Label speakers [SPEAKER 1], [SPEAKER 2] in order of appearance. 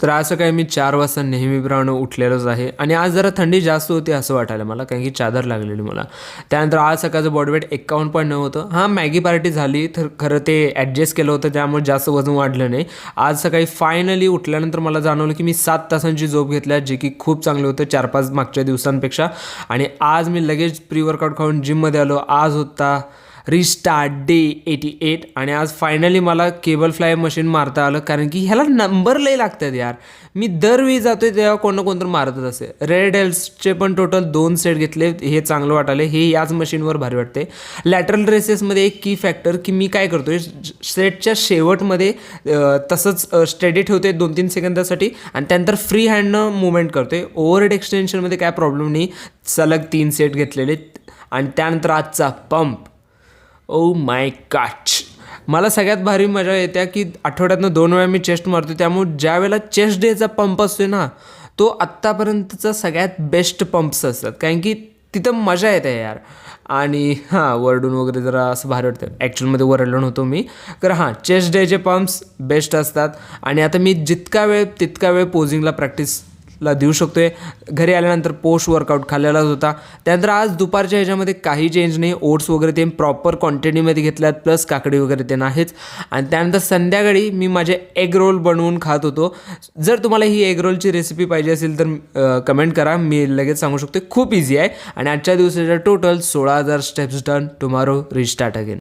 [SPEAKER 1] तर आज सकाळी मी 4 वाजता नेहमीप्रमाणे उठलेलोच आहे आणि आज जरा थंडी जास्त होती असं वाटायला मला, कारण की चादर लागलेली मला. त्यानंतर आज सकाळचं बॉडी वेट 51.9 होतं. हां, मॅगी पार्टी झाली तर खरं ते ॲडजस्ट केलं होतं, त्यामुळे जास्त वजन वाढलं नाही. आज सकाळी फायनली उठल्यानंतर मला जाणवलं की मी 7 तासांची झोप घेतल्या, जे की खूप चांगलं होतं 4-5 मागच्या दिवसांपेक्षा. आणि आज मी लगेच प्री वर्कआउट खाऊन जिममध्ये आलो. आज होता रिस्टार्ट डे 88 आणि आज फायनली मला केबल फ्लाय मशीन मारता आलं, कारण की ह्याला नंबर लई लागतात यार. मी दरवेळी जातोय तेव्हा कोण ना कोणतं मारतच असे. रेड हेल्सचे पण टोटल 2 सेट घेतले, हे चांगलं वाटाले. हे याच मशीनवर भारी वाटते. लॅटरल रेसेसमध्ये एक की फॅक्टर की मी काय करतोय, सेटच्या शेवटमध्ये तसंच स्टेडी ठेवते 2-3 सेकंदासाठी आणि त्यानंतर फ्री हँडनं मुवमेंट करतोय. ओव्हरहेड एक्सटेन्शनमध्ये काय प्रॉब्लेम नाही. सलग 3 सेट घेतलेले. आणि त्यानंतर आजचा पंप, ओ माय गॉड. मला सगळ्यात भारी मजा येते की आठवड्यातनं 2 वेळा मी चेस्ट मारतो, त्यामुळे ज्या वेळेला चेस्ट डेचा पंप असतो ना, तो आत्तापर्यंतचा सगळ्यात बेस्ट पंप्स असतात, कारण की तिथं मजा येते यार. आणि हां, वरडून वगैरे जरा असं भारी वाटतं. ॲक्च्युअलमध्ये वरडलो नव्हतो मी, तर हां, चेस्ट डेचे पंप्स बेस्ट असतात. आणि आता मी जितका वेळ पोजिंगला प्रॅक्टिसला देऊ शकतोय. घरी आल्यानंतर पोस्ट वर्कआउट खाल्लेलाच होता. त्यानंतर आज दुपारच्या ह्याच्यामध्ये काही चेंज नाही. ओट्स वगैरे ते प्रॉपर क्वांटिटीमध्ये घेतल्यात, प्लस काकडी वगैरे ते नाहीच. आणि त्यानंतर संध्याकाळी मी माझे एग रोल बनवून खात होतो. जर तुम्हाला ही एग रोलची रेसिपी पाहिजे असेल तर कमेंट करा, मी लगेच सांगू शकतो. खूप इझी आहे. आणि आजच्या दिवसाच्या total 16,000 steps done. Tomorrow restart again.